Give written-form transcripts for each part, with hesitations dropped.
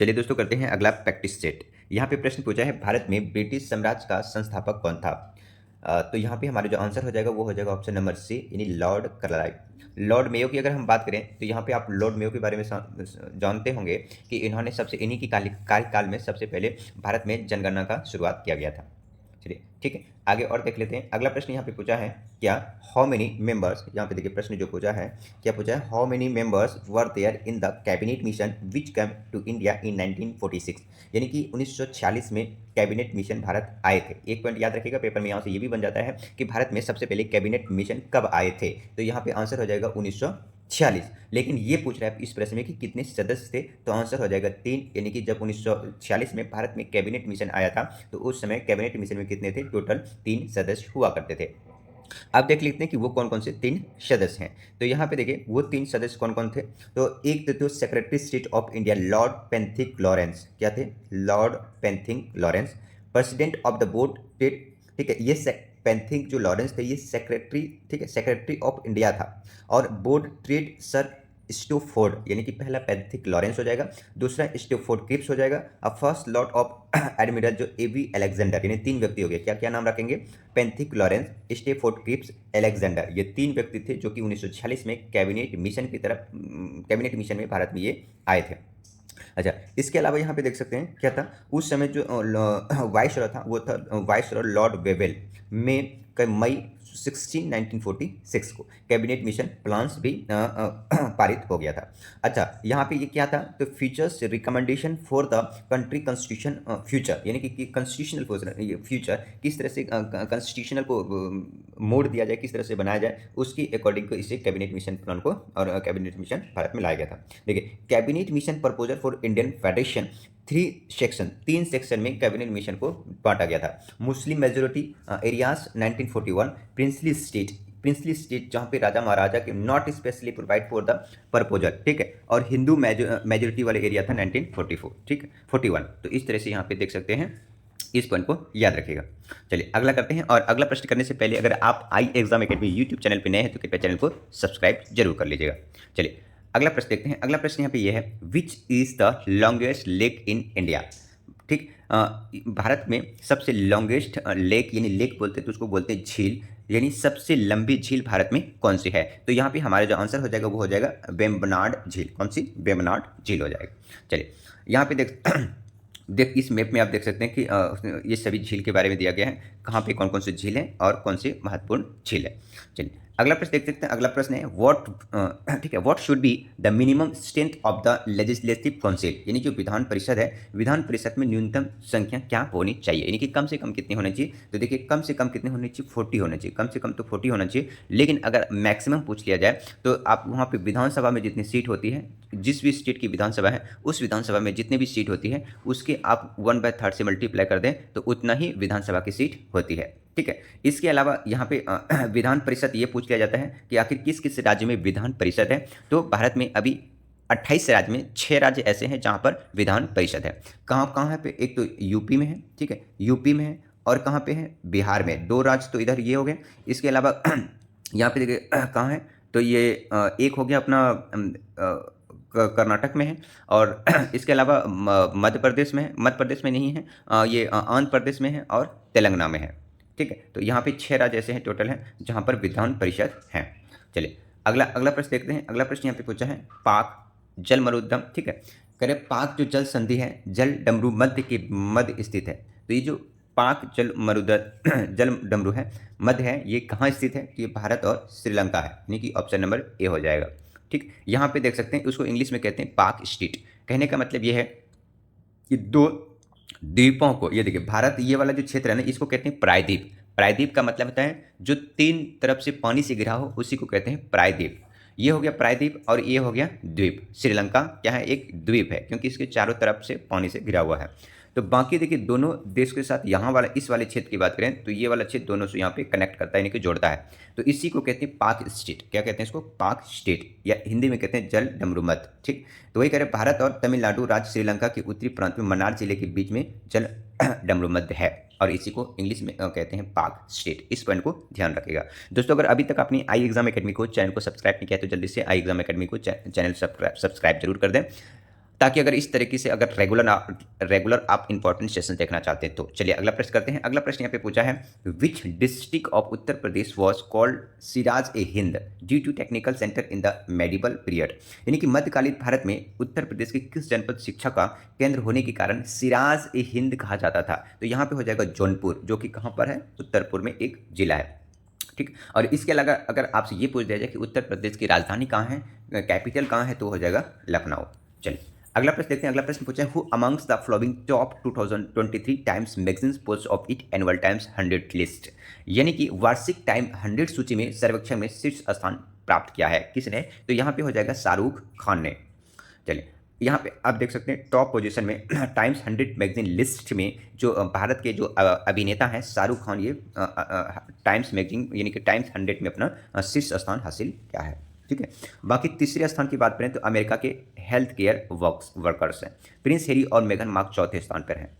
चलिए दोस्तों करते हैं अगला प्रैक्टिस सेट। यहाँ पे प्रश्न पूछा है भारत में ब्रिटिश साम्राज्य का संस्थापक कौन था। तो यहाँ पे हमारा जो आंसर हो जाएगा वो हो जाएगा ऑप्शन नंबर सी यानी लॉर्ड कार्लाइल। लॉर्ड मेयो की अगर हम बात करें तो यहाँ पे आप लॉर्ड मेयो के बारे में जानते होंगे कि इन्होंने इन्हीं की कार्यकाल में सबसे पहले भारत में जनगणना का शुरुआत किया गया था। चलिए ठीक है, आगे और देख लेते हैं। अगला प्रश्न यहाँ पे पूछा है क्या हाउ मेनी मेंबर्स, यहाँ पे देखिए प्रश्न जो पूछा है क्या पूछा है, how many members were there in the cabinet mission which come to India in 1946, यानी कि 1946 में कैबिनेट मिशन भारत आए थे। एक पॉइंट याद रखिएगा, पेपर में यहाँ से ये भी बन जाता है कि भारत में सबसे पहले कैबिनेट मिशन कब आए थे, तो यहाँ पे आंसर हो जाएगा 1946। लेकिन ये पूछ रहा है इस प्रश्न में कि कितने सदस्य थे, तो आंसर हो जाएगा 3, यानी कि जब 1946 में भारत में कैबिनेट मिशन आया था तो उस समय कैबिनेट मिशन में कितने थे, टोटल 3 सदस्य हुआ करते थे। अब देख लेते हैं कि वो कौन कौन से 3 सदस्य हैं। तो यहाँ पे देखिए वो 3 सदस्य कौन कौन थे। तो एक तो secretary state of India lord Pethick Lawrence, क्या थे, lord Pethick Lawrence. President of the board, ठीक है, ये पेंथिक जो लॉरेंस थे ये सेक्रेटरी, ठीक है, सेक्रेटरी ऑफ इंडिया था। और बोर्ड ट्रेड सर स्टोफोर्ड, यानी कि पहला पेंथिक लॉरेंस हो जाएगा, दूसरा स्टोफोर्ड क्रिप्स हो जाएगा, और फर्स्ट लॉर्ड ऑफ एडमिरल जो एवी अलेक्जेंडर, यानी 3 व्यक्ति हो गए। क्या क्या नाम रखेंगे, पेंथिक लॉरेंस, स्टेफोर्ड क्रिप्स, अलेक्जेंडर, ये 3 व्यक्ति थे जो कि 1946 में कैबिनेट मिशन की तरफ, कैबिनेट मिशन में भारत में ये आए थे। अच्छा, इसके अलावा यहाँ पे देख सकते हैं क्या था, उस समय जो वाइसरॉय था वो था वाइसरॉय लॉर्ड वेवेल। में मई 1946 को कैबिनेट मिशन प्लान्स भी पारित हो गया था। अच्छा, यहाँ पे ये क्या था, तो futures recommendation for the country constitution future, यानी कि कॉन्स्टिट्यूशनल फ्यूचर किस तरह से कॉन्स्टिट्यूशनल को मोड़ दिया जाए, किस तरह से बनाया जाए, उसकी अकॉर्डिंग को इसे कैबिनेट मिशन प्लान को और कैबिनेट मिशन भारत में लाया गया था। देखिए cabinet mission proposal for Indian federation 3 section में कैबिनेट मिशन को बांटा गया था। Muslim majority areas 1941, princely state जहां पे राजा महाराजा के not specially provide for the proposal, ठीक है, और हिंदू मेजोरिटी वाले एरिया था 1944, ठीक है, 41। तो इस तरह से यहाँ पे देख सकते हैं, इस पॉइंट को याद रखिएगा। चलिए अगला करते हैं, और अगला प्रश्न करने से पहले अगर आप आई एग्जाम अकेडमी यूट्यूब चैनल पे नए हैं तो कृपया चैनल को सब्सक्राइब जरूर कर लीजिएगा। चलिए अगला प्रश्न देखते हैं। अगला प्रश्न यहाँ पे ये है, which is the longest lake in India, ठीक। भारत में सबसे लॉन्गेस्ट लेक, यानी लेक बोलते हैं तो उसको बोलते हैं झील, यानी सबसे लंबी झील भारत में कौन सी है। तो यहाँ पे हमारा जो आंसर हो जाएगा वो हो जाएगा वेम्बनाड झील। कौन सी, वेम्बनाड झील हो जाएगा। चलिए यहाँ पे देख इस मैप में आप देख सकते हैं कि ये सभी झील के बारे में दिया गया है, कहाँ पे कौन कौन सी झील है और कौन सी महत्वपूर्ण झील है। चलिए अगला प्रश्न देख सकते हैं। अगला प्रश्न है व्हाट, ठीक है, what should be the minimum strength of the legislative council, यानी जो विधान परिषद है, विधान परिषद में न्यूनतम संख्या क्या होनी चाहिए, यानी कि कम से कम कितनी होनी चाहिए। तो देखिए कम से कम कितने होने चाहिए, 40 होना चाहिए, कम से कम तो 40 होना चाहिए। लेकिन अगर मैक्सिमम पूछ लिया जाए तो आप वहाँ पे विधानसभा में जितनी सीट होती है, जिस भी स्टेट की विधानसभा है उस विधानसभा में जितनी भी सीट होती है उसके आप 1/3 से मल्टीप्लाई कर दें तो उतना ही विधानसभा की सीट होती है, ठीक है। इसके अलावा यहाँ पे विधान परिषद ये पूछ लिया जाता है कि आखिर किस किस राज्य में विधान परिषद है। तो भारत में अभी 28 राज्य में 6 राज्य ऐसे हैं जहाँ पर विधान परिषद है। कहाँ कहाँ है पे, एक तो यूपी में है, ठीक है, यूपी में है, और कहाँ पे है, बिहार में। 2 राज्य तो इधर ये हो गए। इसके अलावा यहाँ पे देखिए कहाँ है, तो ये एक हो गया अपना कर्नाटक में है, और इसके अलावा मध्य प्रदेश में है, मध्य प्रदेश में नहीं है, ये आंध्र प्रदेश में है और तेलंगाना में है, ठीक है। तो यहाँ पे 6 राज्य ऐसे हैं टोटल हैं जहाँ पर विधान परिषद हैं। चलिए अगला अगला प्रश्न देखते हैं। अगला प्रश्न यहाँ पे पूछा है पाक जल मरुद्धम, ठीक है, करे पाक जो जल संधि है जल डमरू मध्य के मध्य स्थित है। तो ये जो पाक जल जल डमरू है मध्य है, ये कहाँ स्थित है, तो ये भारत और श्रीलंका है, यानी कि ऑप्शन नंबर ए हो जाएगा, ठीक। यहाँ पे देख सकते हैं उसको इंग्लिश में कहते हैं पाक स्टेट। कहने का मतलब ये है कि 2 द्वीपों को, ये देखिए भारत ये वाला जो क्षेत्र है ना इसको कहते हैं प्रायद्वीप। प्रायद्वीप का मतलब होता है जो 3 तरफ से पानी से घिरा हो उसी को कहते हैं प्रायद्वीप। ये हो गया प्रायद्वीप और ये हो गया द्वीप। श्रीलंका क्या है, एक द्वीप है क्योंकि इसके चारों तरफ से पानी से घिरा हुआ है। तो बाकी देखिए दोनों देश के साथ यहाँ वाला इस वाले क्षेत्र की बात करें तो ये वाला क्षेत्र दोनों से यहाँ पे कनेक्ट करता है, यानी कि जोड़ता है। तो इसी को कहते हैं पाक स्टेट। क्या कहते हैं इसको, पाक स्टेट, या हिंदी में कहते हैं जल डमरूमत, ठीक। तो वही कह रहे भारत और तमिलनाडु राज्य श्रीलंका के उत्तरी प्रांत में मन्नार जिले के बीच में जल डमरूमत है और इसी को इंग्लिश में कहते हैं पाक स्टेट। इस पॉइंट को ध्यान रखिएगा दोस्तों। अगर अभी तक अपनी आई एग्जाम अकेडमी को चैनल को सब्सक्राइब नहीं किया तो जल्दी से आई एग्जाम अकेडमी को चैनल सब्सक्राइब जरूर कर दें ताकि अगर इस तरीके से अगर रेगुलर आप इंपॉर्टेंट सेशन देखना चाहते हैं तो। चलिए अगला प्रश्न करते हैं। अगला प्रश्न यहाँ पे पूछा है, which district of Uttar Pradesh was called Siraj e Hind due to technical centre in the medieval period. यानी कि मध्यकालीन भारत में उत्तर प्रदेश के किस जनपद शिक्षा का केंद्र होने के कारण सिराज ए हिंद कहा जाता था? तो यहाँ पे हो जाएगा जौनपुर, जो कि कहाँ पर है? उत्तरपुर में एक जिला है। ठीक। और इसके अलावा अगर आपसे ये पूछ दिया जाए कि उत्तर प्रदेश की राजधानी कहाँ है, कैपिटल कहाँ है, तो हो जाएगा लखनऊ। चलिए अगला प्रश्न देखते हैं। अगला प्रश्न पूछा है, who amongst the following top 2023 times magazines post of it annual times 100 list. यानी कि वार्षिक टाइम 100 सूची में सर्वेक्षण में शीर्ष स्थान प्राप्त किया है, किसने? तो यहाँ पे हो जाएगा शाहरुख खान ने। चलिए यहाँ पे आप देख सकते हैं टॉप पोजीशन में टाइम्स 100 मैगजीन लिस्ट में जो भारत के जो अभिनेता हैं शाहरुख खान, ये टाइम्स मैगजीन यानी कि टाइम्स 100 में अपना शीर्ष स्थान हासिल किया है। ठीक है। बाकी तीसरे स्थान की बात करें तो अमेरिका के हेल्थ केयर वर्कर्स हैं। प्रिंस हैरी और मेगन मार्कल चौथे स्थान पर हैं।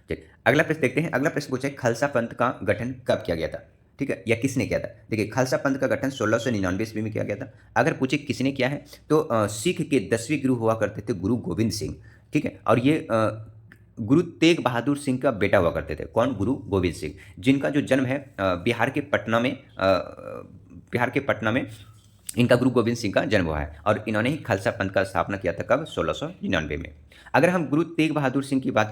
चलिए अगला प्रश्न देखते हैं। अगला प्रश्न पूछा है, खालसा पंथ का गठन कब किया गया था? ठीक है, या किसने किया था? देखिए खालसा पंथ का गठन 1699 ईस्वी में किया गया था। अगर पूछे किसने किया है तो सिख के 10वें गुरु हुआ करते थे गुरु गोविंद सिंह। ठीक है, और ये गुरु तेग बहादुर सिंह का बेटा हुआ करते थे। कौन? गुरु गोविंद सिंह, जिनका जो जन्म है बिहार के पटना में इनका गुरु गोविंद सिंह का जन्म हुआ है। और इन्होंने ही खालसा पंथ का स्थापना किया था कब? 1699 में। अगर हम गुरु तेग बहादुर सिंह की बात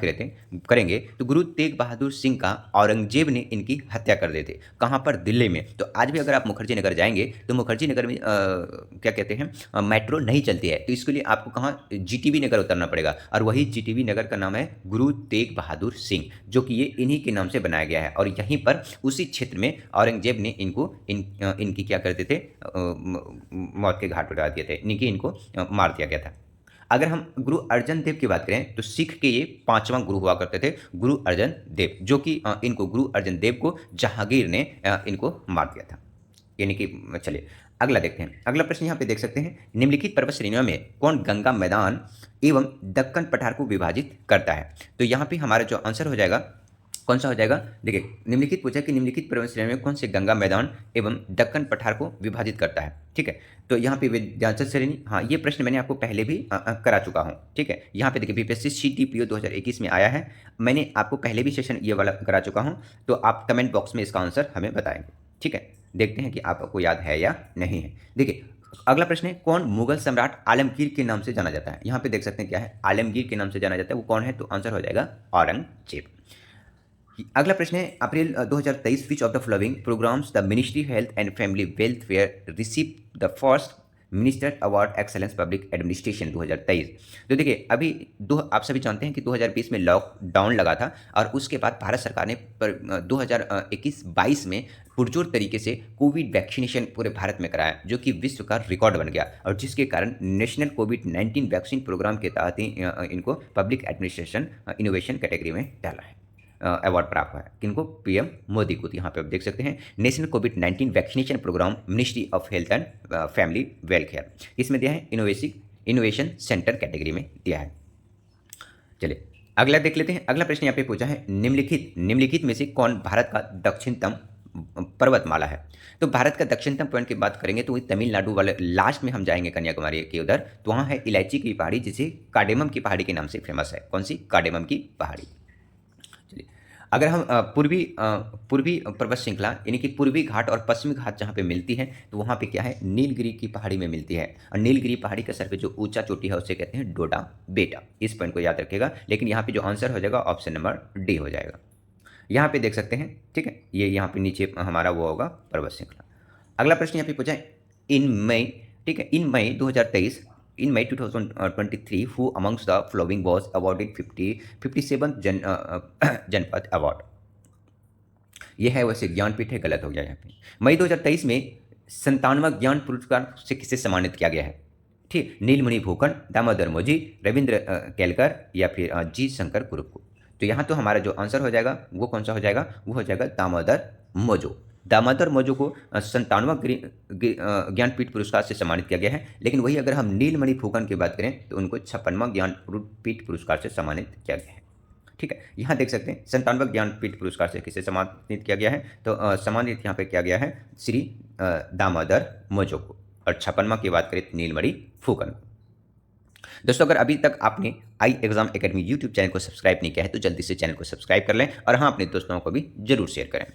करेंगे तो गुरु तेग बहादुर सिंह का औरंगजेब ने इनकी हत्या कर दी थी। कहाँ पर? दिल्ली में। तो आज भी अगर आप मुखर्जी नगर जाएंगे तो मुखर्जी नगर में क्या कहते हैं, मेट्रो नहीं चलती है, तो इसके लिए आपको कहाँ? जीटीबी नगर उतरना पड़ेगा। और वही जीटीबी नगर का नाम है गुरु तेग बहादुर सिंह, जो कि ये इन्हीं के नाम से बनाया गया है। और यहीं पर उसी क्षेत्र में औरंगजेब ने इनकी क्या करते थे, मौत के घाट उतार दिए थे, इनको मार दिया गया था। अगर हम गुरु अर्जन देव की बात करें तो सिख के ये 5वां गुरु हुआ करते थे, गुरु अर्जन देव, जो कि इनको गुरु अर्जन देव को जहांगीर ने इनको मार दिया था। यानी कि चलिए अगला देखते हैं। अगला प्रश्न यहाँ पे देख सकते हैं, निम्नलिखित पर्वत श्रेणियों में कौन गंगा मैदान एवं दक्कन पठार को विभाजित करता है? तो यहाँ पे हमारा जो आंसर हो जाएगा कौन सा हो जाएगा? देखिए निम्नलिखित पूछा कि निम्नलिखित पर्वत श्रेणी में कौन से गंगा मैदान एवं दक्कन पठार को विभाजित करता है। ठीक है, तो यहाँ पे विंध्याचल श्रेणी, हाँ ये प्रश्न मैंने आपको पहले भी करा चुका हूँ। ठीक है, यहाँ पे देखिए बीपीएससी CTPO 2021 में आया है, मैंने आपको पहले भी सेशन ये वाला करा चुका हूँ। तो आप कमेंट बॉक्स में इसका आंसर हमें बताएंगे। ठीक है, देखते हैं कि आपको याद है या नहीं है। देखिए अगला प्रश्न है, कौन मुगल सम्राट आलमगीर के नाम से जाना जाता है? यहाँ पे देख सकते हैं क्या है, आलमगीर के नाम से जाना जाता है, वो कौन है? तो आंसर हो जाएगा औरंगजेब। अगला प्रश्न है, April 2023 which of the following programmes the ministry health and family welfare receive the first minister award excellence public administration 2023। तो देखिए अभी आप सभी जानते हैं कि 2020 में लॉकडाउन लगा था और उसके बाद भारत सरकार ने 2021-22 में पुरजोर तरीके से कोविड वैक्सीनेशन पूरे भारत में कराया, जो कि विश्व का रिकॉर्ड बन गया और जिसके कारण नेशनल कोविड-19 वैक्सीन प्रोग्राम के तहत ही इनको पब्लिक एडमिनिस्ट्रेशन इनोवेशन कैटेगरी में डाला है, अवार्ड प्राप्त हुआ है। किनको? पीएम मोदी को। यहाँ पे आप देख सकते हैं नेशनल कोविड-19 vaccination programme ministry of health and family welfare, इसमें दिया है इनोवेशन सेंटर कैटेगरी में दिया है। चलिए अगला देख लेते हैं। अगला प्रश्न यहाँ पे पूछा है, निम्नलिखित में से कौन भारत का दक्षिणतम पर्वतमाला है? तो भारत का दक्षिणतम पॉइंट की बात करेंगे तो वही तमिलनाडु वाले लास्ट में हम जाएंगे कन्याकुमारी के उधर, तो वहाँ है इलायची की पहाड़ी, जिसे कार्डेमम की पहाड़ी के नाम से फेमस है। कौन सी? कार्डेमम की पहाड़ी। अगर हम पूर्वी पर्वत श्रृंखला यानी कि पूर्वी घाट और पश्चिमी घाट जहाँ पे मिलती है तो वहाँ पे क्या है? नीलगिरी की पहाड़ी में मिलती है। और नीलगिरी पहाड़ी के सर पे जो ऊंचा चोटी है उसे कहते हैं डोडा बेटा। इस पॉइंट को याद रखिएगा। लेकिन यहाँ पे जो आंसर हो जाएगा ऑप्शन नंबर डी हो जाएगा। यहाँ पे देख सकते हैं। ठीक है, ये यहाँ पे नीचे हमारा वो होगा पर्वत श्रृंखला। अगला प्रश्न यहाँ पे पूछा है, इन मई 2023 in May 2023, who amongst the following was awarded 57th जनपद अवार्ड? ये है वैसे ज्ञानपीठ है, गलत हो गया यहाँ पे। मई 2023 में 57वां ज्ञान पुरस्कार से किसे सम्मानित किया गया है? ठीक, नीलमणि फुकन, दामोदर मोजी, रविंद्र केलकर या फिर जी शंकर कुरुप को। तो यहाँ तो हमारा जो आंसर हो जाएगा वो कौन सा हो जाएगा? वो हो जाएगा दामोदर मोजो। दामोदर मोजो को 57वां ज्ञानपीठ पुरस्कार से सम्मानित किया गया है। लेकिन वही अगर हम नीलमणि फुकन की बात करें तो उनको 56वां ज्ञानपीठ पुरस्कार से सम्मानित किया गया है। ठीक है, यहाँ देख सकते हैं 57वां ज्ञानपीठ पुरस्कार से किसे सम्मानित किया गया है? तो सम्मानित यहाँ पे किया गया है श्री दामोदर मोजो को। और 56वां की बात करें तो नीलमणि फुकन को। दोस्तों अगर अभी तक आपने आई एग्जाम एकेडमी यूट्यूब चैनल को सब्सक्राइब नहीं किया है तो जल्दी से चैनल को सब्सक्राइब कर लें और हाँ अपने दोस्तों को भी जरूर शेयर करें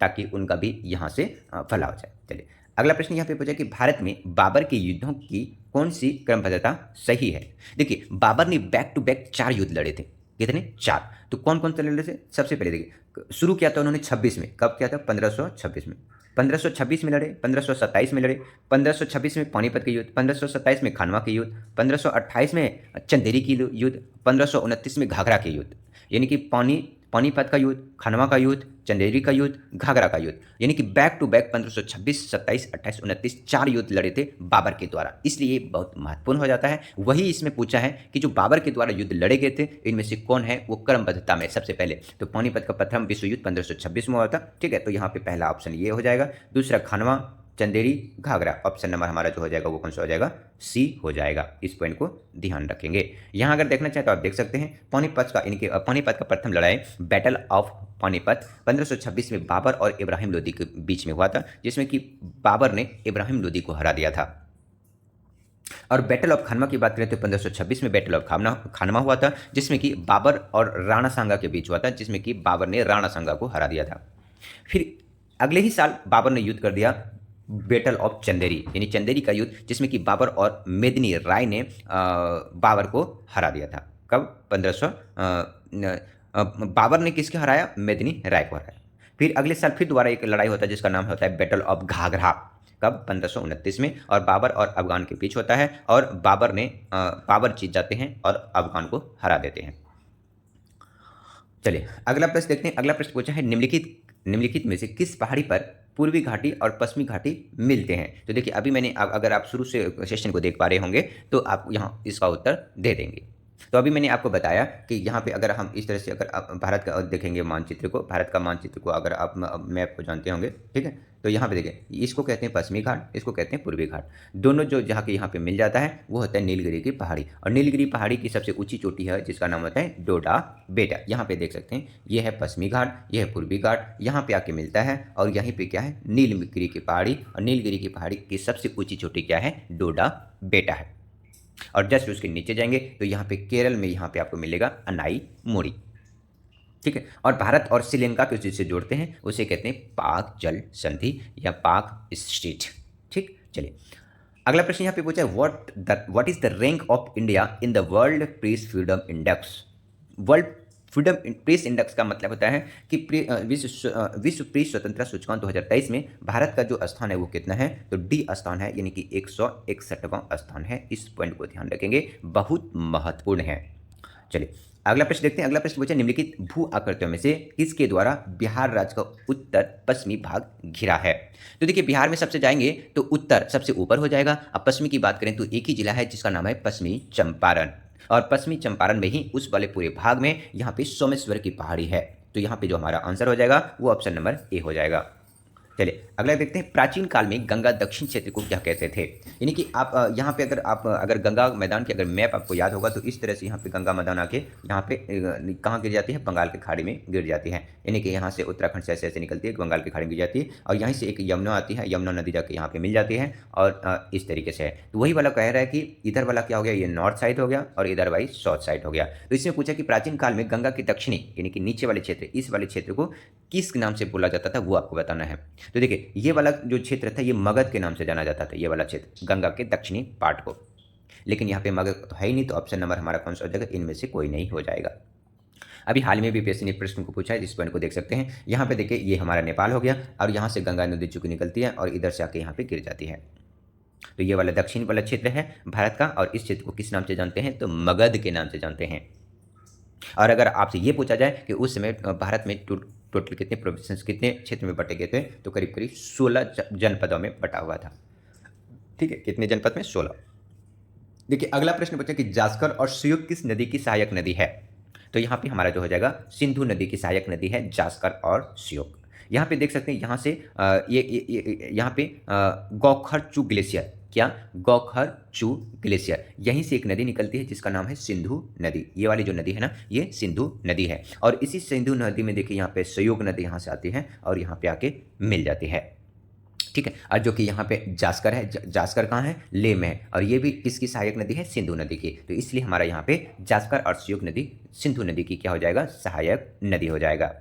ताकि उनका भी यहाँ से भला हो जाए। चलिए अगला प्रश्न यहाँ पे पूछा कि भारत में बाबर के युद्धों की कौन सी क्रमबद्धता सही है। देखिए बाबर ने बैक टू बैक 4 युद्ध लड़े थे। कितने? 4। तो कौन कौन से लड़े थे? सबसे पहले देखिए शुरू किया था उन्होंने 26 में। कब किया था? 1526 में। 1526 में लड़े, 1527 में लड़े, 1526 में पानीपत के युद्ध, 1527 में खानवा के युद्ध, 1528 में चंदेरी की युद्ध, 1529 में घाघरा के युद्ध। यानी कि पानीपत का युद्ध, खनवा का युद्ध, चंदेरी का युद्ध, घाघरा का युद्ध, यानी कि बैक टू बैक 1526, 27, 28, 29 4 युद्ध लड़े थे बाबर के द्वारा। इसलिए ये बहुत महत्वपूर्ण हो जाता है। वही इसमें पूछा है कि जो बाबर के द्वारा युद्ध लड़े गए थे इनमें से कौन है वो क्रमबद्धता में सबसे पहले। तो पानीपत का प्रथम विश्व युद्ध 1526 में हुआ था। ठीक है, तो यहाँ पे पहला ऑप्शन ये हो जाएगा। दूसरा खनवा, चंदेरी, घाघरा। ऑप्शन नंबर हमारा जो हो जाएगा वो कौन सा हो जाएगा? सी हो जाएगा। इस पॉइंट को ध्यान रखेंगे। यहाँ अगर देखना चाहें तो आप देख सकते हैं पानीपत का इनके पानीपत का प्रथम लड़ाई बैटल ऑफ पानीपत 1526 में बाबर और इब्राहिम लोदी के बीच में हुआ था, जिसमें कि बाबर ने इब्राहिम लोदी को हरा दिया था। और बैटल ऑफ खानवा की बात करें तो 1526 में बैटल ऑफ खानवा हुआ था, जिसमें कि बाबर और राणा सांगा के बीच हुआ था, जिसमें कि बाबर ने राणा सांगा को हरा दिया था। फिर अगले ही साल बाबर ने युद्ध कर दिया बैटल ऑफ चंदेरी, यानी चंदेरी का युद्ध, जिसमें कि बाबर और मेदिनी राय ने बाबर को हरा दिया था। कब? 1500 बाबर ने किसके हराया? मेदिनी राय को हराया। फिर अगले साल फिर दोबारा एक लड़ाई होता है जिसका नाम होता है बैटल ऑफ घाघरा। कब? 1529 में। और बाबर और अफगान के बीच होता है और बाबर जीत जाते हैं और अफगान को हरा देते हैं। चलिए अगला प्रश्न देखते हैं। अगला प्रश्न पूछा है निम्नलिखित में से किस पहाड़ी पर पूर्वी घाटी और पश्चिमी घाटी मिलते हैं। तो देखिए अभी मैंने अगर आप शुरू से सेशन को देख पा रहे होंगे तो आप यहाँ इसका उत्तर दे देंगे। तो अभी मैंने आपको बताया कि यहाँ पे अगर हम इस तरह से अगर आप भारत का देखेंगे मानचित्र को, भारत का मानचित्र को अगर आप मैप को जानते होंगे, ठीक है, तो यहाँ पे देखिए इसको कहते हैं पश्चिमी घाट, इसको कहते हैं पूर्वी घाट। दोनों जो जहाँ के यहाँ पे मिल जाता है वो होता है नीलगिरी की पहाड़ी। और नीलगिरी पहाड़ी की सबसे ऊंची चोटी है जिसका नाम होता है डोडा बेटा। यहाँ पे देख सकते हैं ये है पश्चिमी घाट, ये है पूर्वी घाट, यहाँ पे आके मिलता है। और यहीं पे क्या है? नीलगिरी की पहाड़ी। और नीलगिरी की पहाड़ी की सबसे ऊंची चोटी क्या है? डोडा बेटा है। और जस्ट उसके नीचे जाएंगे तो यहाँ पे केरल में यहाँ पे आपको मिलेगा अनाई मोरी। ठीक है, और भारत और श्रीलंका को जिससे जोड़ते हैं उसे कहते हैं पाक जल संधि या पाक स्ट्रीट। ठीक, चलिए अगला प्रश्न यहाँ पे पूछा है what is the rank of India in the world press freedom index. World freedom press index का मतलब होता है कि विश्व प्रेस स्वतंत्रता सूचकांक 2023 में भारत का जो स्थान है वो कितना है? तो डी स्थान है, यानी कि 161वां स्थान है। इस पॉइंट को ध्यान रखेंगे, बहुत महत्वपूर्ण है। चलिए अगला प्रश्न देखते हैं। अगला प्रश्न पूछा निम्नलिखित भू आकृतियों में से किसके द्वारा बिहार राज्य का उत्तर पश्चिमी भाग घिरा है। तो देखिए बिहार में सबसे जाएंगे तो उत्तर सबसे ऊपर हो जाएगा। अब पश्चिमी की बात करें तो एक ही जिला है जिसका नाम है पश्चिमी चंपारण। और पश्चिमी चंपारण में ही उस वाले पूरे भाग में यहाँ पे सोमेश्वर की पहाड़ी है। तो यहाँ पे जो हमारा आंसर हो जाएगा वो ऑप्शन नंबर ए हो जाएगा। चलिए अगला देखते हैं प्राचीन काल में गंगा दक्षिण क्षेत्र को क्या कहते थे। यानी कि आप यहाँ पे अगर गंगा मैदान की अगर मैप आपको याद होगा तो इस तरह से यहाँ पे गंगा मैदान आके यहाँ पे कहाँ गिर जाती है? बंगाल की खाड़ी में गिर जाती है। यानी कि यहाँ से उत्तराखंड से ऐसे निकलती है, बंगाल की खाड़ी में गिर जाती है और यहीं से एक यमुना आती है, यमुना नदी जाके यहाँ पे मिल जाती है और इस तरीके से है। तो वही वाला कह रहा है कि इधर वाला क्या हो गया? ये नॉर्थ साइड हो गया और इधर वाली साउथ साइड हो गया। तो इसमें पूछा कि प्राचीन काल में गंगा के दक्षिणी यानी कि नीचे वाले क्षेत्र, इस वाले क्षेत्र को किस नाम से बोला जाता था वो आपको बताना है। तो देखिए ये वाला जो क्षेत्र था ये मगध के नाम से जाना जाता था, ये वाला क्षेत्र गंगा के दक्षिणी पार्ट को। लेकिन यहाँ पे मगध तो है ही नहीं, तो ऑप्शन नंबर हमारा कौन सा हो जाएगा? इनमें से कोई नहीं हो जाएगा। अभी हाल में भी पीएससी ने प्रश्न को पूछा है, जिस पॉइंट को देख सकते हैं। यहाँ पे देखिए ये हमारा नेपाल हो गया और यहाँ से गंगा नदी चूंकि निकलती है और इधर से आके यहाँ पे गिर जाती है। तो ये वाला दक्षिण वाला क्षेत्र है भारत का और इस क्षेत्र को किस नाम से जानते हैं? तो मगध के नाम से जानते हैं। और अगर आपसे ये पूछा जाए कि उस समय भारत में टोटल कितने प्रोविंसेस, कितने क्षेत्र में बटे गए थे, तो करीब करीब 16 जनपदों में बटा हुआ था। ठीक है, कितने जनपद में? 16। देखिए अगला प्रश्न पूछा कि जास्कर और श्योक किस नदी की सहायक नदी है। तो यहाँ पे हमारा जो हो जाएगा सिंधु नदी की सहायक नदी है जास्कर और श्योक। यहाँ पे देख सकते हैं यहाँ से यहाँ पे गौखरचू ग्लेशियर, क्या? गौखरचू ग्लेशियर, यहीं से एक नदी निकलती है जिसका नाम है सिंधु नदी। ये वाली जो नदी है ना ये सिंधु नदी है और इसी सिंधु नदी में देखिए यहाँ पे श्योक नदी यहाँ से आती है और यहाँ पे आके मिल जाती है। ठीक है। और जो कि यहाँ पे जास्कर है, जास्कर कहाँ है, लेह में है, और ये भी किसकी सहायक नदी है, सिंधु नदी की। तो इसलिए हमारा यहाँ पे जास्कर और श्योक नदी सिंधु नदी की क्या हो जाएगा, सहायक नदी हो जाएगा।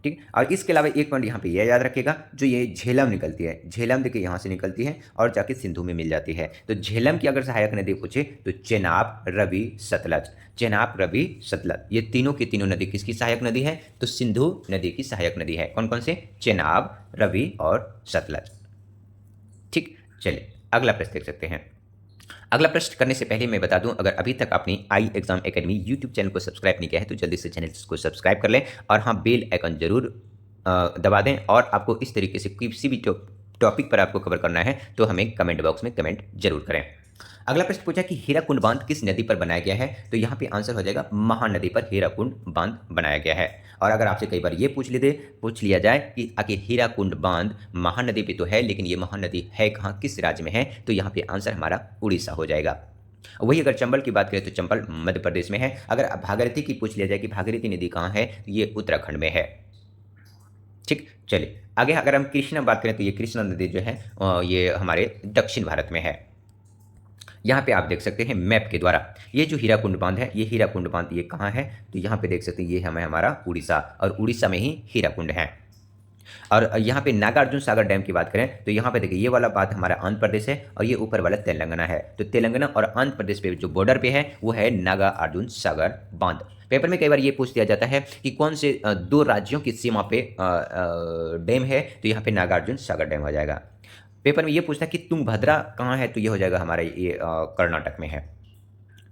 ठीक। और इसके अलावा एक पॉइंट यहाँ पे यह याद रखिएगा, जो ये झेलम निकलती है, झेलम देखिए यहाँ से निकलती है और जाके सिंधु में मिल जाती है। तो झेलम की अगर सहायक नदी पूछे तो चेनाब, रवि, सतलज। चेनाब, रवि, सतलज, ये तीनों की तीनों नदी किसकी सहायक नदी है, तो सिंधु नदी की सहायक नदी है। कौन कौन से, चेनाब, रवि और सतलज। ठीक, चलिए अगला प्रश्न देख सकते हैं। अगला प्रश्न करने से पहले मैं बता दूं, अगर अभी तक आपने आई एग्जाम एकेडमी यूट्यूब चैनल को सब्सक्राइब नहीं किया है तो जल्दी से चैनल को सब्सक्राइब कर लें, और हाँ बेल आइकन जरूर दबा दें। और आपको इस तरीके से किसी भी टॉपिक पर आपको कवर करना है तो हमें कमेंट बॉक्स में कमेंट जरूर करें। अगला प्रश्न पूछा कि हीराकुंड बांध किस नदी पर बनाया गया है, तो यहाँ पे आंसर हो जाएगा महानदी पर हीराकुंड बांध बनाया गया है। और अगर आपसे कई बार ये पूछ लिया जाए कि आखिर हीराकुंड बांध महानदी पे तो है, लेकिन ये महानदी है कहाँ, किस राज्य में है, तो यहाँ पे आंसर हमारा उड़ीसा हो जाएगा। वही अगर चंबल की बात करें तो चंबल मध्य प्रदेश में है। अगर भागीरथी की पूछ लिया जाए कि भागीरथी नदी कहाँ है, तो ये उत्तराखंड में है। ठीक, चलिए आगे अगर हम कृष्णा बात करें तो ये कृष्णा नदी जो है ये हमारे दक्षिण भारत में है। यहाँ पे आप देख सकते हैं मैप के द्वारा, ये जो हीराकुंड बांध है, ये हीराकुंड बांध ये कहाँ है, तो यहाँ पे देख सकते हैं ये हमारा उड़ीसा, और उड़ीसा में ही हीराकुंड है। और यहाँ पे नागार्जुन सागर डैम की बात करें तो यहाँ पे देखिए ये वाला बात हमारा आंध्र प्रदेश है, और ये ऊपर वाला तेलंगाना है। तो तेलंगाना और आंध्र प्रदेश पे जो बॉर्डर पे है वो है नागार्जुन सागर बांध। पेपर में कई बार ये पूछ दिया जाता है कि कौन से दो राज्यों की सीमा पे डैम है, तो यहाँ पे नागार्जुन सागर डैम हो जाएगा। पेपर में ये पूछता है कि तुंगभद्रा कहाँ है, तो ये हो जाएगा हमारा ये कर्नाटक में है।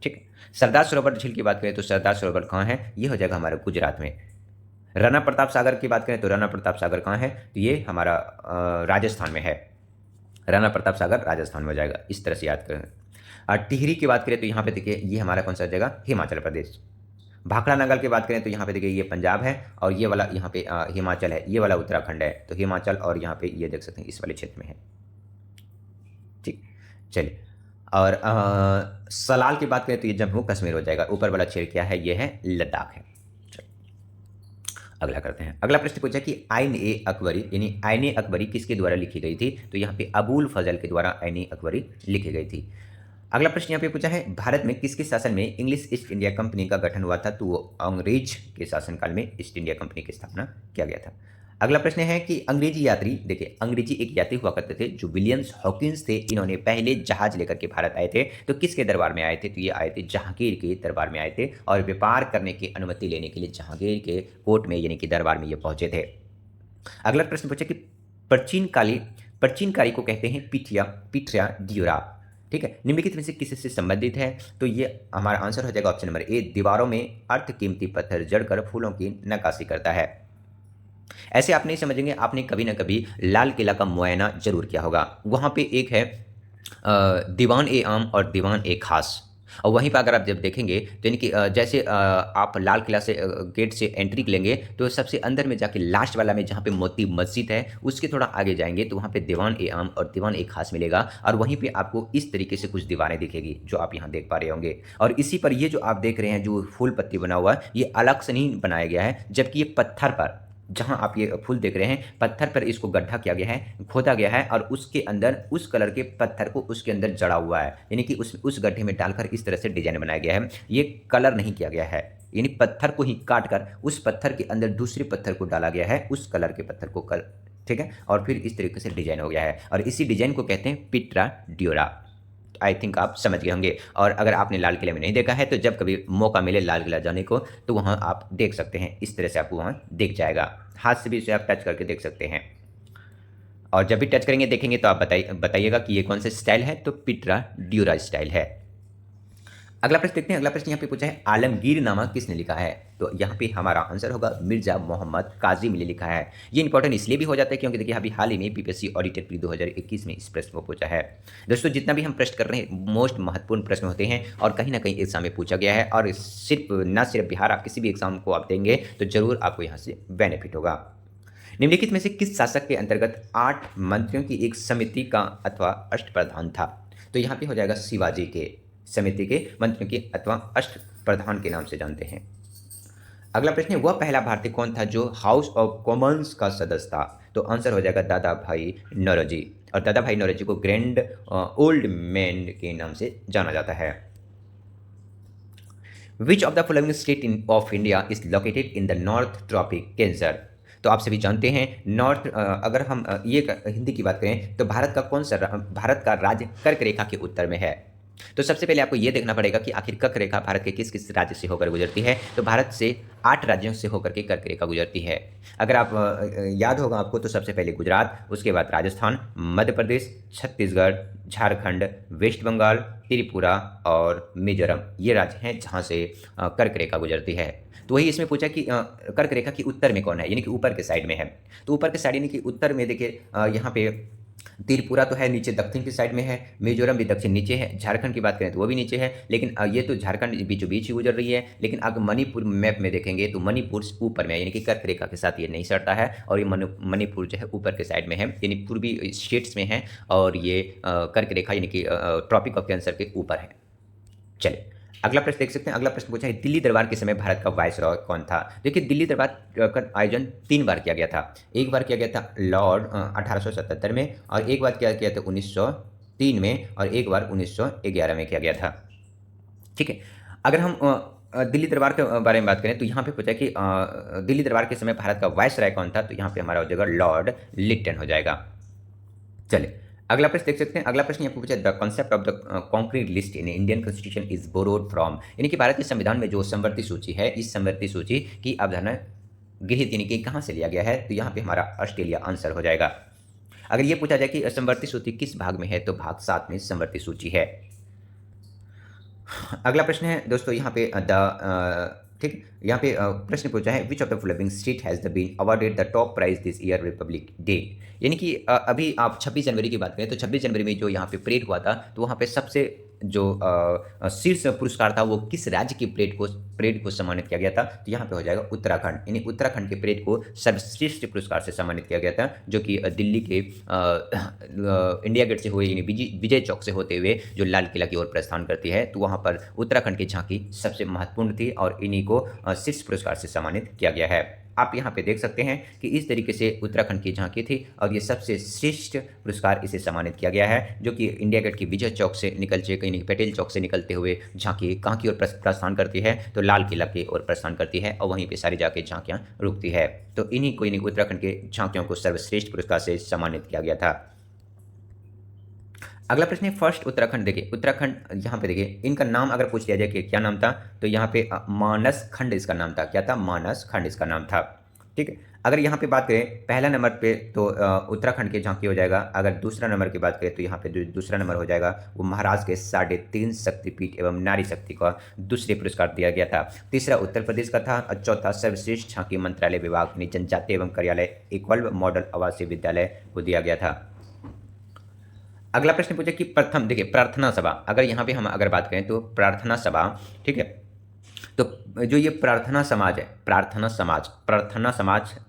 ठीक, सरदार सरोवर झील की बात करें तो सरदार सरोवर कहाँ है, ये हो जाएगा हमारे गुजरात में। राणा प्रताप सागर की बात करें तो राणा प्रताप सागर कहाँ है, तो ये हमारा राजस्थान में है। राणा प्रताप सागर राजस्थान में हो जाएगा, इस तरह से याद करें। और टिहरी की बात करें तो यहाँ पे देखिए ये हमारा कौन सा जगह, हिमाचल प्रदेश। भाखड़ा नंगल की बात करें तो यहाँ पे देखिए ये पंजाब है, और ये वाला यहाँ पे हिमाचल है, ये वाला उत्तराखंड है। तो हिमाचल और यहाँ पे ये देख सकते हैं इस वाले क्षेत्र में है। ठीक, चलिए और सलाल की बात करें तो ये जम्मू कश्मीर हो जाएगा। ऊपर वाला क्षेत्र क्या है, ये है लद्दाख है। अगला करते हैं। अगला प्रश्न पूछा कि आइन ए अकबरी यानी आइन ए अकबरी किसके द्वारा लिखी गई थी, तो यहाँ पे अबुल फजल के द्वारा आइन ए अकबरी लिखी गई थी। अगला प्रश्न यहाँ पे पूछा है भारत में किसके शासन में इंग्लिश ईस्ट इंडिया कंपनी का गठन हुआ था, तो वो अंग्रेज के शासनकाल में ईस्ट इंडिया कंपनी की स्थापना किया गया था। अगला प्रश्न है कि अंग्रेजी यात्री, देखिए अंग्रेजी एक यात्री हुआ करते थे जो विलियम्स हॉकिंस थे, इन्होंने पहले जहाज लेकर के भारत आए थे। तो किसके दरबार में आए थे, तो ये आए थे जहांगीर के दरबार में आए थे, और व्यापार करने की अनुमति लेने के लिए जहांगीर के कोर्ट में यानी कि दरबार में ये पहुंचे थे। अगला प्रश्न पूछा कि प्राचीन काली को कहते हैं पिठिया ड्यूरा। ठीक है, निम्नलिखित में से किससे संबंधित है, तो ये हमारा आंसर हो जाएगा ऑप्शन नंबर ए, दीवारों में अर्थ कीमती पत्थर जड़कर फूलों की नक्काशी करता है। ऐसे आप नहीं समझेंगे, आपने कभी ना कभी लाल किला का मुआयना जरूर किया होगा। वहाँ पे एक है दीवान ए आम और दीवान ए खास, और वहीं पर अगर आप जब देखेंगे तो यानी कि जैसे आप लाल किला से गेट से एंट्री लेंगे तो सबसे अंदर में जाके लास्ट वाला में जहाँ पे मोती मस्जिद है उसके थोड़ा आगे जाएंगे तो वहाँ पे दीवान ए आम और दीवान ए खास मिलेगा, और वहीं पे आपको इस तरीके से कुछ दीवारें दिखेगी जो आप यहाँ देख पा रहे होंगे। और इसी पर ये जो आप देख रहे हैं जो फूल पत्ती बना हुआ है ये अलग से नहीं बनाया गया है, जबकि ये पत्थर पर जहां आप ये फूल देख रहे हैं पत्थर पर इसको गड्ढा किया गया है, खोदा गया है, और उसके अंदर उस कलर के पत्थर को उसके अंदर जड़ा हुआ है, यानी कि उस गड्ढे में डालकर इस तरह से डिजाइन बनाया गया है। ये कलर नहीं किया गया है, यानी पत्थर को ही काट कर उस पत्थर के अंदर दूसरे पत्थर को डाला गया है, उस कलर के पत्थर को ठीक है, और फिर इस तरीके से डिजाइन हो गया है, और इसी डिजाइन को कहते हैं पिट्रा ड्यूरा। आई थिंक आप समझ गए होंगे। और अगर आपने लाल किले में नहीं देखा है तो जब कभी मौका मिले लाल किला जाने को तो वहाँ आप देख सकते हैं, इस तरह से आपको वहाँ दिख जाएगा, हाथ से भी इसे आप टच करके देख सकते हैं। और जब भी टच करेंगे देखेंगे तो आप बताइएगा कि ये कौन सा स्टाइल है, तो पिट्रा ड्यूरा स्टाइल है। अगला प्रश्न देखते हैं। अगला प्रश्न यहाँ पे पूछा है आलमगीर नामा किसने लिखा है, तो यहाँ पे हमारा आंसर होगा मिर्जा मोहम्मद काजिम ने लिखा है। ये इंपॉर्टेंट इसलिए भी हो जाता है क्योंकि देखिए अभी हाल ही में पीपीएससी ऑडिटेड प्री 2021 में इस प्रश्न को पूछा है। दोस्तों जितना भी हम प्रश्न कर रहे हैं मोस्ट महत्वपूर्ण प्रश्न होते हैं और कहीं ना कहीं एग्जाम में पूछा गया है, और सिर्फ बिहार आप किसी भी एग्जाम को आप देंगे तो जरूर आपको यहाँ से बेनिफिट होगा। निम्नलिखित में से किस शासक के अंतर्गत 8 मंत्रियों की एक समिति का अथवा अष्टप्रधान था, तो यहाँ पे हो जाएगा शिवाजी के समिति के मंत्रियों की अथवा अष्टप्रधान के नाम से जानते हैं। अगला प्रश्न है, वह पहला भारतीय कौन था जो हाउस ऑफ कॉमन्स का सदस्य था? तो आंसर हो जाएगा दादा भाई नौरोजी। और दादा भाई नौरोजी को ग्रैंड ओल्ड मैन के नाम से जाना जाता है। Which of the following state in of India is located in the north tropic cancer? तो आप सभी जानते हैं नॉर्थ, अगर हम हिंदी की बात करें तो भारत का राज्य कर्क रेखा के उत्तर में है। तो सबसे पहले आपको यह देखना पड़ेगा कि आखिर कर्क रेखा भारत के किस किस राज्य से होकर गुजरती है। तो भारत से 8 राज्यों से होकर के कर्क रेखा गुजरती है। अगर आप याद होगा आपको, तो सबसे पहले गुजरात, उसके बाद राजस्थान, मध्य प्रदेश, छत्तीसगढ़, झारखंड, वेस्ट बंगाल, त्रिपुरा और मिजोरम, ये राज्य हैं जहाँ से कर्क रेखा गुजरती है। तो वही इसमें पूछा कि कर्क रेखा के उत्तर में कौन है, यानी कि ऊपर के साइड में है। तो ऊपर के साइड यानी कि उत्तर में देखिए यहाँ पे त्रिपुरा तो है नीचे दक्षिण की साइड में है, मिजोरम भी दक्षिण नीचे है, झारखंड की बात करें तो वो भी नीचे है, लेकिन ये तो झारखंड बीचों बीच ही गुजर रही है। लेकिन अगर मणिपुर मैप में देखेंगे तो मणिपुर ऊपर में है, यानी कि कर्क रेखा के साथ ये नहीं सटता है, और ये मणिपुर जो है ऊपर के साइड में है, यानी पूर्वी स्टेट्स में है, और ये कर्क रेखा यानी कि ट्रॉपिक ऑफ कैंसर के ऊपर है। चलिए अगला प्रश्न देख सकते हैं। अगला प्रश्न पूछा है, दिल्ली दरबार के समय भारत का वायसरॉय कौन था? देखिए दिल्ली दरबार का आयोजन 3 बार किया गया था। एक बार किया गया था लॉर्ड 1877 में, और एक बार किया गया था 1903 में, और एक बार 1911 में किया गया था। ठीक है, अगर हम दिल्ली दरबार के बारे में बात करें तो यहाँ पे पूछा कि दिल्ली दरबार के समय भारत का वायसरॉय कौन था? तो यहाँ पे हमारा हो जाएगा लॉर्ड लिटन हो जाएगा। चलिए अगला प्रश्न देख सकते हैं। अगला प्रश्न यहाँ पे पूछा, the concept of the concrete list in Indian constitution is borrowed from, यानी कि भारत के संविधान में जो समवर्ती सूची है, इस समवर्ती सूची की अवधारणा गृहीत यानी कि कहाँ से लिया गया है? तो यहाँ पे हमारा ऑस्ट्रेलिया आंसर हो जाएगा। अगर ये पूछा जाए कि समवर्ती सूची किस भाग में है, तो भाग 7 में समवर्ती सूची है। अगला प्रश्न है दोस्तों यहाँ पे ठीक, यहाँ पे प्रश्न पूछा है, which of the following state has the been awarded the top prize this year republic day, यानी कि अभी आप 26 जनवरी की बात करें तो 26 जनवरी में जो यहाँ पे परेड हुआ था, तो वहाँ पे सबसे जो शीर्ष पुरस्कार था वो किस राज्य की परेड को सम्मानित किया गया था? तो यहाँ पे हो जाएगा उत्तराखंड, यानी उत्तराखंड के परेड को सर्वश्रेष्ठ पुरस्कार से सम्मानित किया गया था, जो कि दिल्ली के इंडिया गेट से हुए, यानी विजय चौक से होते हुए जो लाल किला की ओर प्रस्थान करती है, तो वहाँ पर उत्तराखंड की झांकी सबसे महत्वपूर्ण थी, और इन्हीं को शीर्ष पुरस्कार से सम्मानित किया गया है। आप यहाँ पे देख सकते हैं कि इस तरीके से उत्तराखंड की झांकी थी, और ये सबसे श्रेष्ठ पुरस्कार इसे सम्मानित किया गया है, जो कि इंडिया गेट की विजय चौक से निकलते, कहीं पटेल चौक से निकलते हुए झांकी कहाँ की ओर प्रस्थान करती है? तो लाल किला की ओर प्रस्थान करती है, और वहीं पे सारी जाके झांकियाँ रुकती है। तो इन्हीं को उत्तराखंड के झांकियों को सर्वश्रेष्ठ पुरस्कार से सम्मानित किया गया था। अगला प्रश्न है, फर्स्ट उत्तराखंड। देखिए उत्तराखंड यहाँ पे देखिए, इनका नाम अगर पूछ लिया जाए कि क्या नाम था, तो यहाँ पे मानस खंड इसका नाम था। क्या था? मानस खंड इसका नाम था। ठीक है, अगर यहाँ पे बात करें पहला नंबर पे तो उत्तराखंड की झांकी हो जाएगा। अगर दूसरा नंबर की बात करें तो यहाँ पे जो दूसरा नंबर हो जाएगा वो महाराज के 3.5 शक्तिपीठ एवं नारी शक्ति का दूसरे पुरस्कार दिया गया था। तीसरा उत्तर प्रदेश का था, और चौथा सर्वश्रेष्ठ झांकी मंत्रालय विभाग जनजातीय एवं कार्यालय एकलव्य मॉडल आवासीय विद्यालय को दिया गया था। अगला प्रश्न पूछा कि प्रथम, देखिए प्रार्थना सभा, अगर यहाँ पे हम अगर बात करें तो प्रार्थना सभा, ठीक है, तो जो ये प्रार्थना समाज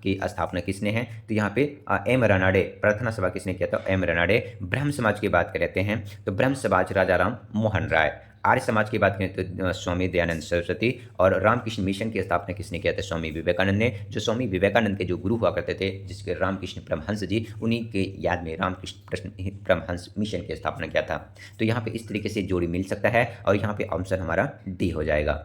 की स्थापना किसने है? तो यहाँ पे एम रनाडे, प्रार्थना सभा किसने किया था? एम रनाडे। ब्रह्म समाज की बात करते हैं तो ब्रह्म समाज राजा राम मोहन राय। आर्य समाज की बात करें तो स्वामी दयानंद सरस्वती। और रामकृष्ण मिशन की स्थापना किसने किया था? स्वामी विवेकानंद ने। जो स्वामी विवेकानंद के जो गुरु हुआ करते थे, जिसके रामकृष्ण परमहंस जी, उन्हीं के याद में रामकृष्ण परमहंस मिशन की स्थापना किया था। तो यहाँ पे इस तरीके से जोड़ी मिल सकता है, और यहाँ पे आंसर हमारा डी हो जाएगा।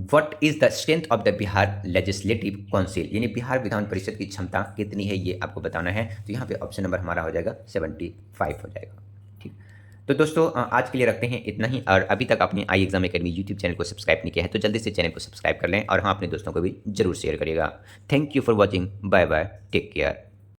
What is the strength of the Bihar legislative council, यानी बिहार विधान परिषद की क्षमता कितनी है ये आपको बताना है। तो यहाँ पे ऑप्शन नंबर हमारा हो जाएगा 75 हो जाएगा। ठीक, तो दोस्तों आज के लिए रखते हैं इतना ही। और अभी तक आपने आई एग्जाम अकेडमी यूट्यूब चैनल को सब्सक्राइब नहीं किया है तो जल्दी से चैनल को सब्सक्राइब कर लें, और हाँ अपने दोस्तों को भी जरूर शेयर करिएगा। Thank you for watching, bye bye, take care.